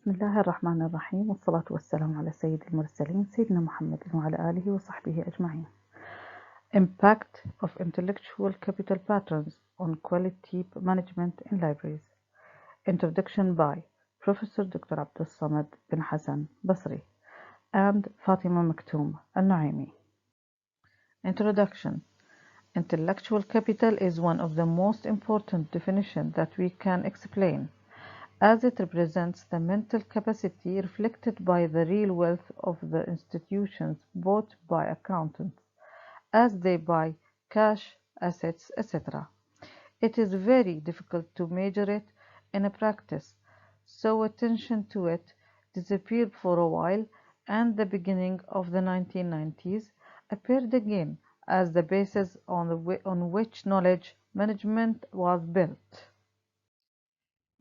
بسم الله الرحمن الرحيم والصلاة والسلام على سيد المرسلين سيدنا محمد وعلى آله وصحبه أجمعين. Impact of intellectual capital patterns on quality management in libraries. Introduction by Professor Dr. Abdul Samad bin Hassan Basri and Fatima Maktoum Al-Naimi. Introduction. Intellectual capital is one of the most important definitions that we can explain, as it represents the mental capacity reflected by the real wealth of the institutions bought by accountants as they buy cash, assets, etc. It is very difficult to measure it in a practice, so attention to it disappeared for a while, and the beginning of the 1990s appeared again as the basis on which knowledge management was built.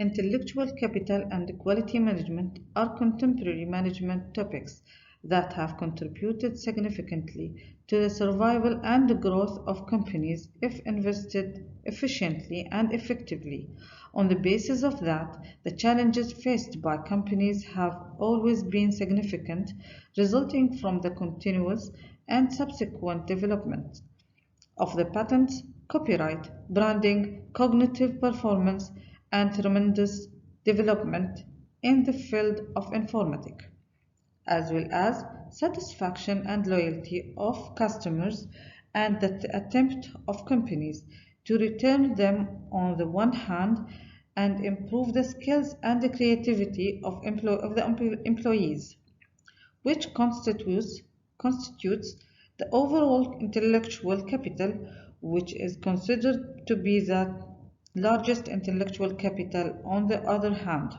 Intellectual capital and quality management are contemporary management topics that have contributed significantly to the survival and growth of companies if invested efficiently and effectively. On the basis of that, the challenges faced by companies have always been significant, resulting from the continuous and subsequent development of the patents, copyright, branding, cognitive performance, and tremendous development in the field of informatics, as well as satisfaction and loyalty of customers and the attempt of companies to return them on the one hand and improve the skills and the creativity of the employees, which constitutes the overall intellectual capital, which is considered to be the largest intellectual capital. On the other hand,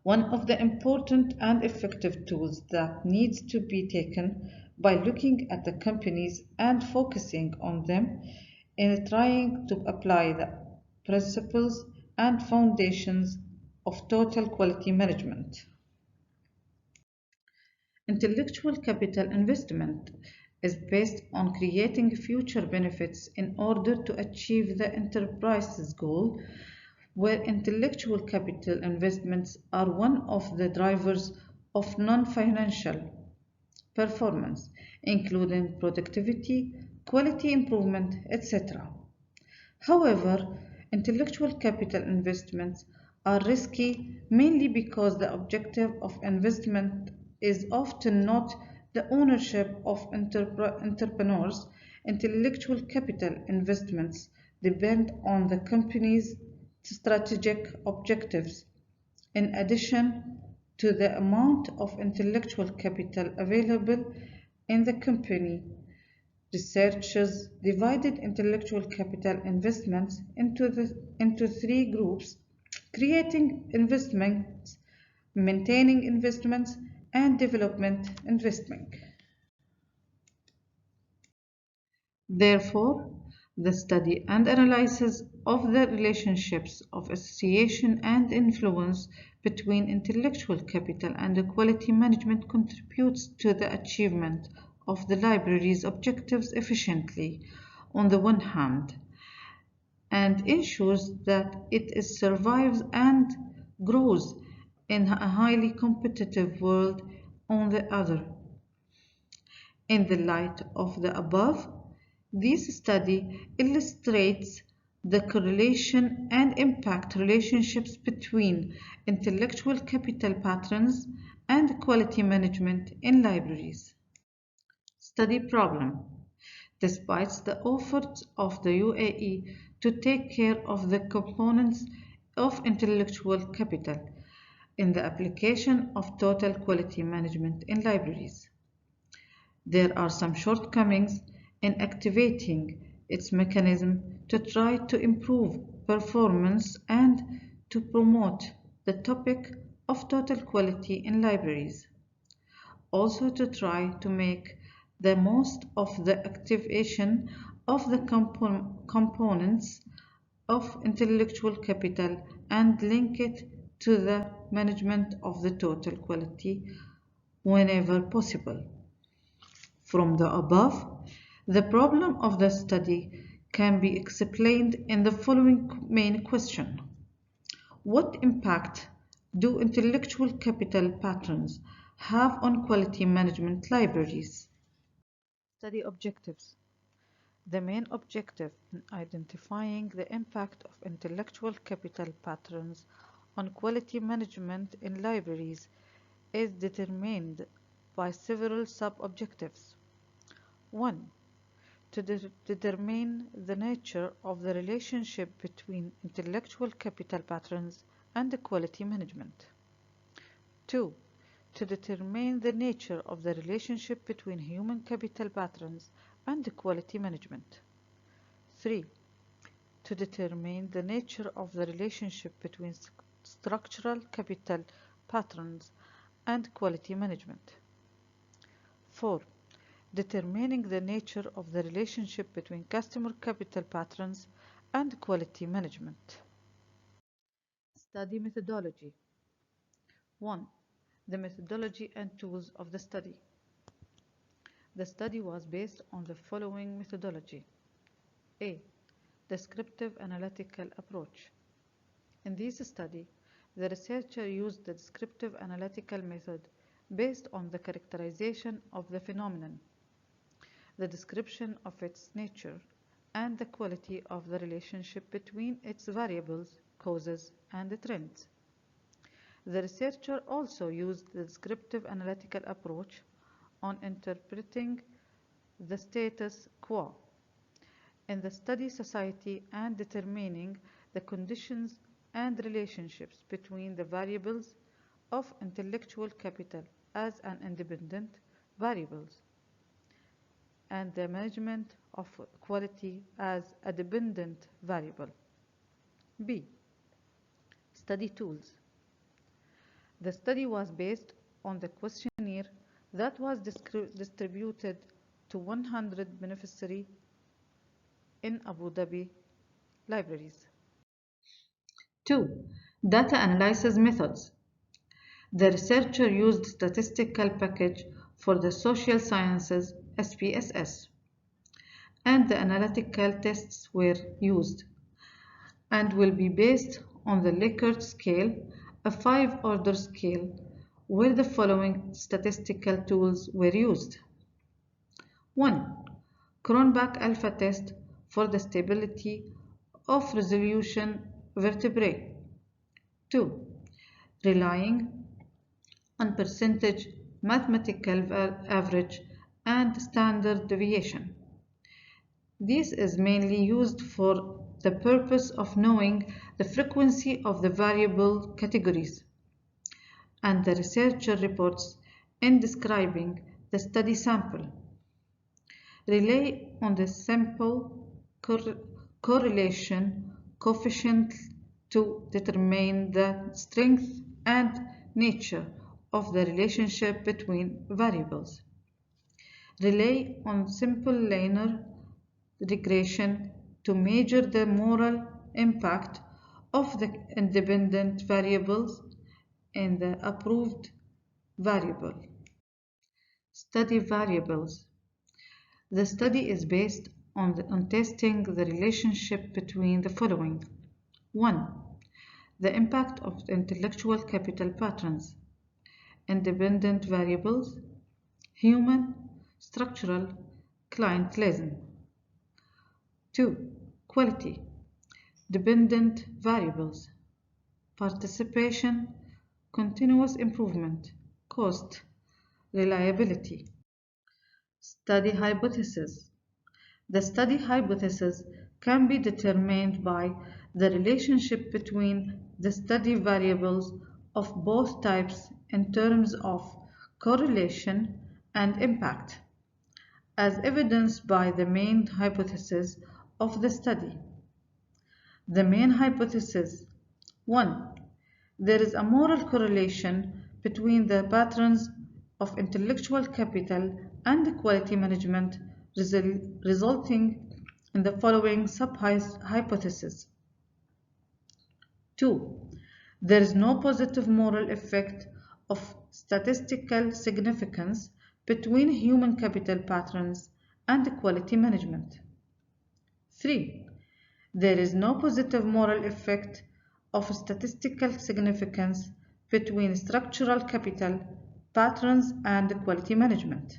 one of the important and effective tools that needs to be taken by looking at the companies and focusing on them in trying to apply the principles and foundations of total quality management. Intellectual capital investment is based on creating future benefits in order to achieve the enterprise's goal, where intellectual capital investments are one of the drivers of non-financial performance, including productivity, quality improvement, etc. However, intellectual capital investments are risky mainly because the objective of investment is often not the ownership of entrepreneurs. Intellectual capital investments depend on the company's strategic objectives. In addition to the amount of intellectual capital available in the company, researchers divided intellectual capital investments into three groups: creating investments, maintaining investments, and development investment. Therefore, the study and analysis of the relationships of association and influence between intellectual capital and quality management contributes to the achievement of the library's objectives efficiently, on the one hand, and ensures that it survives and grows in a highly competitive world, on the other. In the light of the above, this study illustrates the correlation and impact relationships between intellectual capital patterns and quality management in libraries. Study problem. Despite the efforts of the UAE to take care of the components of intellectual capital in the application of total quality management in libraries, there are some shortcomings in activating its mechanism to try to improve performance and to promote the topic of total quality in libraries. Also, to try to make the most of the activation of the components of intellectual capital and link it to the management of the total quality whenever possible. From the above, the problem of the study can be explained in the following main question: what impact do intellectual capital patterns have on quality management libraries? Study objectives. The main objective in identifying the impact of intellectual capital patterns on quality management in libraries is determined by several sub-objectives. 1. To determine the nature of the relationship between intellectual capital patterns and the quality management. 2. To determine the nature of the relationship between human capital patterns and the quality management. 3. To determine the nature of the relationship between structural capital patterns and quality management. 4. Determining the nature of the relationship between customer capital patterns and quality management. Study methodology. 1. The methodology and tools of the study. The study was based on the following methodology. A. Descriptive analytical approach. In this study, the researcher used the descriptive analytical method based on the characterization of the phenomenon, the description of its nature, and the quality of the relationship between its variables, causes, and trends. The researcher also used the descriptive analytical approach on interpreting the status quo in the study society and determining the conditions and relationships between the variables of intellectual capital as an independent variables and the management of quality as a dependent variable. B. Study tools. The study was based on the questionnaire that was distributed to 100 beneficiaries in Abu Dhabi libraries. 2. Data analysis methods. The researcher used statistical package for the social sciences SPSS, and the analytical tests were used and will be based on the Likert scale, a 5-order scale where the following statistical tools were used. 1. Cronbach alpha test for the stability of resolution vertebrae. 2. Relying on percentage mathematical average and standard deviation. This is mainly used for the purpose of knowing the frequency of the variable categories, and the researcher reports in describing the study sample. Rely on the sample correlation coefficient to determine the strength and nature of the relationship between variables. Rely on simple linear regression to measure the moral impact of the independent variables in the approved variable. Study variables. The study is based on testing the relationship between the following. 1. The impact of intellectual capital patterns, independent variables, human, structural, clientelism. 2. Quality, dependent variables, participation, continuous improvement, cost, reliability. Study hypothesis. The study hypothesis can be determined by the relationship between the study variables of both types in terms of correlation and impact, as evidenced by the main hypothesis of the study. The main hypothesis. 1. There is a moral correlation between the patterns of intellectual capital and the quality management, resulting in the following sub-hypothesis. 2. There is no positive moral effect of statistical significance between human capital patterns and the quality management. 3. There is no positive moral effect of statistical significance between structural capital, patterns, and quality management.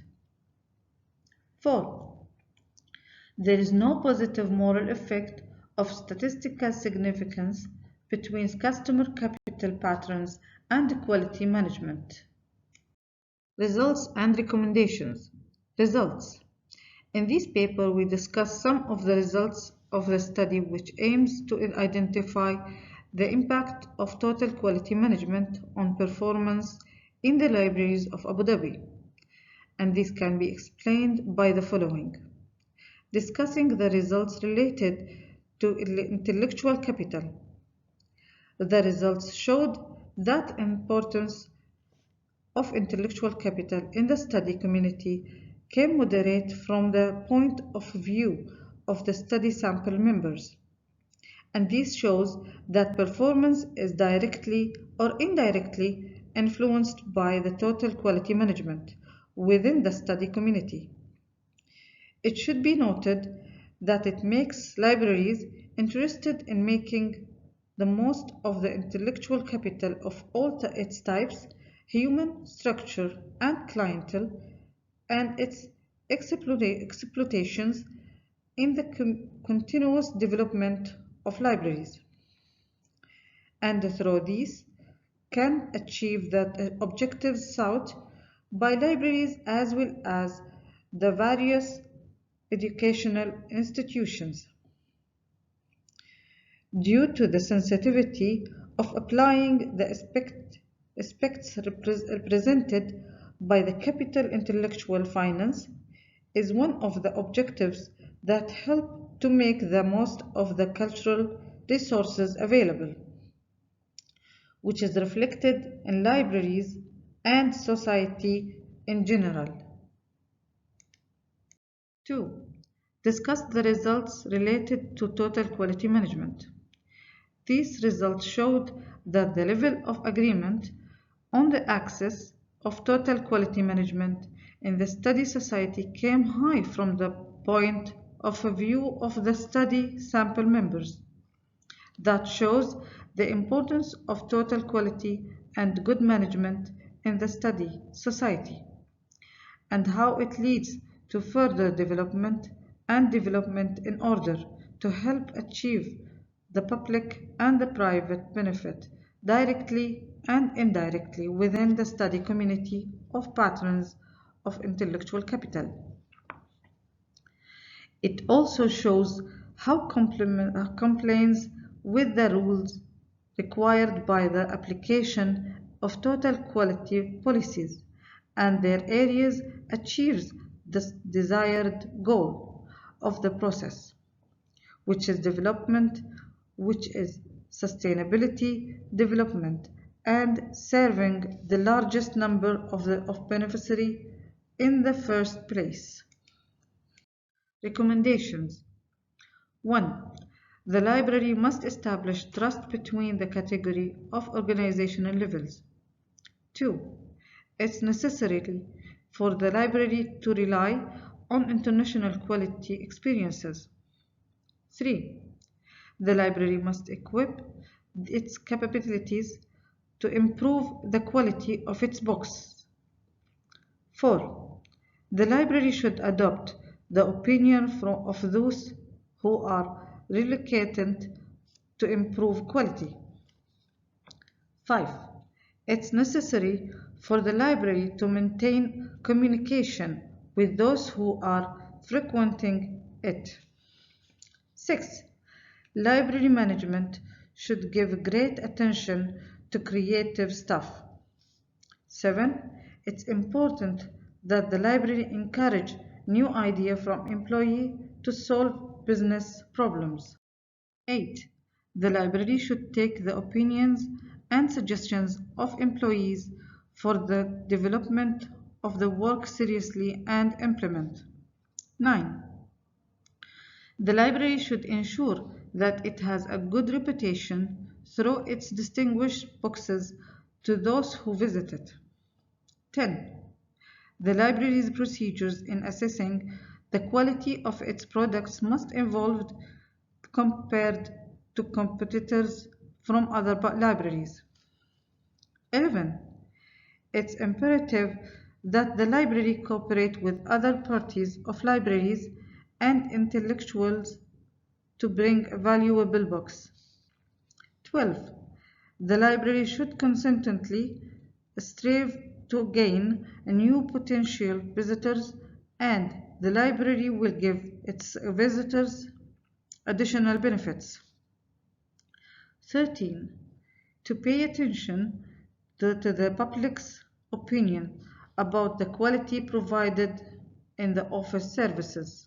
4. There is no positive moral effect of statistical significance between customer capital patterns and quality management. Results and recommendations. Results. In this paper, we discuss some of the results of the study which aims to identify the impact of total quality management on performance in the libraries of Abu Dhabi. And this can be explained by the following. Discussing the results related to intellectual capital. The results showed that importance of intellectual capital in the study community came moderate from the point of view of the study sample members. And this shows that performance is directly or indirectly influenced by the total quality management within the study community. It should be noted that it makes libraries interested in making the most of the intellectual capital of all its types, human, structure, and clientele, and its exploitations in the continuous development of libraries. And through these, can achieve the objectives sought by libraries as well as the various educational institutions. Due to the sensitivity of applying the aspects represented by the capital intellectual finance is one of the objectives that help to make the most of the cultural resources available, which is reflected in libraries and society in general. 2. Discuss the results related to total quality management. These results showed that the level of agreement on the axis of total quality management in the study society came high from the point of view of the study sample members. That shows the importance of total quality and good management in the study society, and how it leads to further development and development in order to help achieve the public and the private benefit directly and indirectly within the study community of patrons of intellectual capital. It also shows how compliance with the rules required by the application of total quality policies and their areas achieves the desired goal of the process, which is development, which is sustainability development, and serving the largest number of beneficiaries in the first place. Recommendations. 1. The library must establish trust between the category of organizational levels. 2. It's necessary for the library to rely on international quality experiences. 3. The library must equip its capabilities to improve the quality of its books. 4. The library should adopt the opinion of those who are reluctant to improve quality. 5. It's necessary for the library to maintain communication with those who are frequenting it. 6. Library management should give great attention to creative stuff. 7. It's important that the library encourage new ideas from employees to solve business problems. 8. The library should take the opinions and suggestions of employees for the development of the work seriously and implement. 9. The library should ensure that it has a good reputation through its distinguished boxes to those who visit it. 10. The library's procedures in assessing the quality of its products must evolve compared to competitors from other libraries. 11. It's imperative that the library cooperate with other parties of libraries and intellectuals to bring valuable books. 12. The library should consistently strive to gain new potential visitors, and the library will give its visitors additional benefits. 13. To pay attention to the public's opinion about the quality provided in the office services.